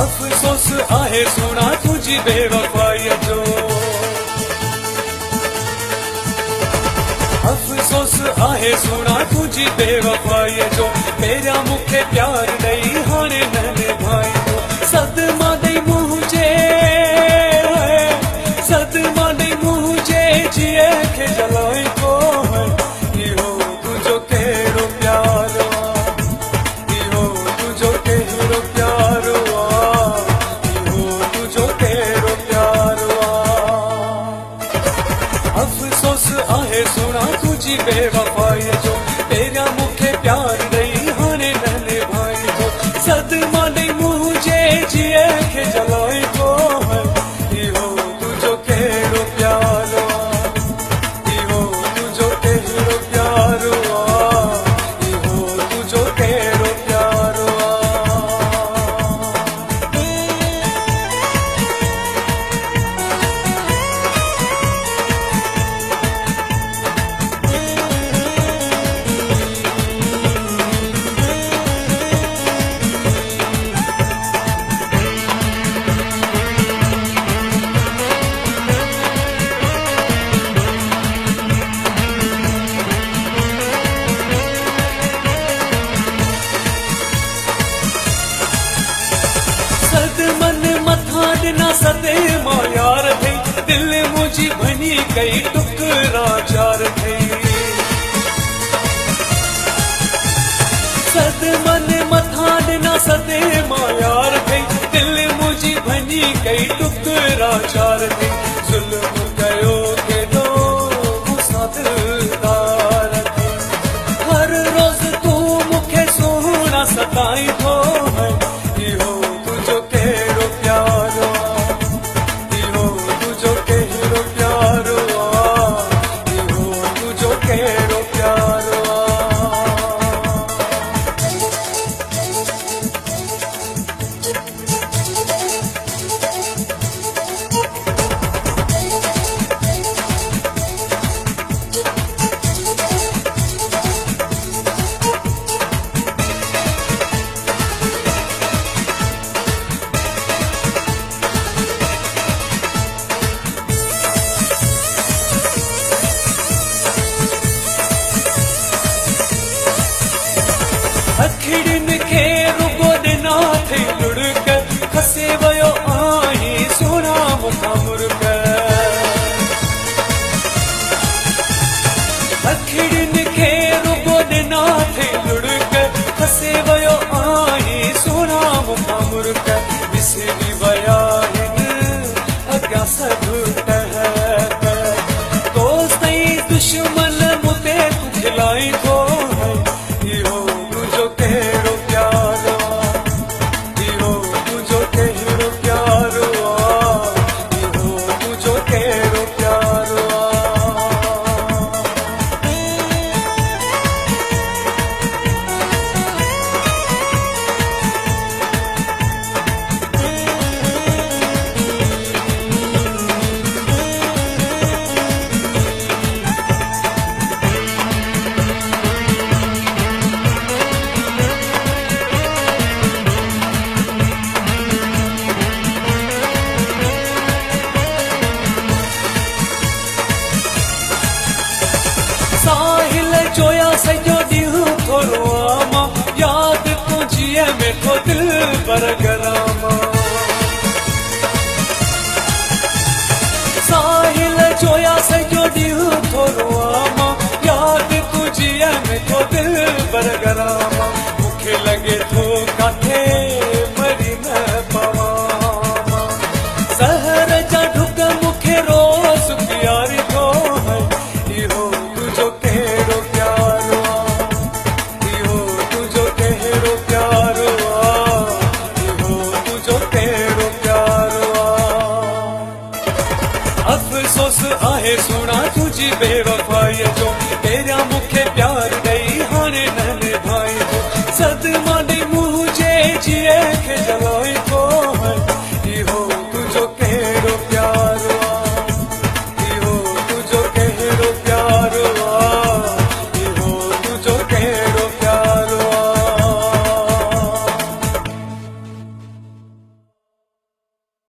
अफसोस आहे सुना तुझी बेवफाई जो, अफसोस आहे सुना तुझी बेवफाई जो, मेरा मुखे प्यार नहीं हाने नैने भाई जो, सदमा दे मुझे, सदमा दे मुझे जिए के जलाई को है, इहो तुझो केरो प्यारो, इहो तुझो केरो प्यारो, इहो तुझो केरो प्यारो। अफसोस आहे सुना तुझी बेवफाई जो, तेरा मुखे प्यार नहीं हाने नैने भाई जो, सदमा दे मुझे जिए के जलाई को है, इहो तुझो केरो प्यारो, इहो तुझो केरो प्यारो, इहो तुझो केरो प्यारो। सदमन मथा दिना सदे मायार थई, दिल मुझी भनी गई टुकरा चार थई, सदमन मथा दिना सदे मायार थई, दिल मुझी भनी गई टुकरा चार थई, जुल्म कयो के दो मुसादिलदार थई, हर रोज तू मुखे सोना सताई थो है, इहो तुझो केरो प्यारो, इहो तुझो केरो प्यारो, इहो तुझो केरो प्यारो। अखिड़िन खे रुगो दिना थी लुड़क, खसे वयो आई सोना मुखा मुर्क, अखिड़िन खे रुगो दिना थी लुड़क, खसे वयो आई सोना मुखा मुर्क, बिसरी वया हिन अगा सब टहक, दोस्त दुश्मन मुते तू खिलाई थो है, इहो तुझो केरो प्यारो, इहो तुझो केरो प्यारो, इहो तुझो केरो प्यारो। साहिल जोया सजो ॾींहुं थोरो आमा, याद तुझीअ में थो दिल बरगरामा, साहिल जोया सजो ॾींहुं थोरो आमा, याद तुझीअ में थो दिल बरगरामा, मूंखे लॻे थो काथे मरी न पवां, ज़हर जा ढुक मूंखे रोज़ प्यारी थो है, इहो तुझो केरो प्यारो, इहो तुझो केरो प्यारो, इहो तुझो तुझी बेवफाई जो तेरा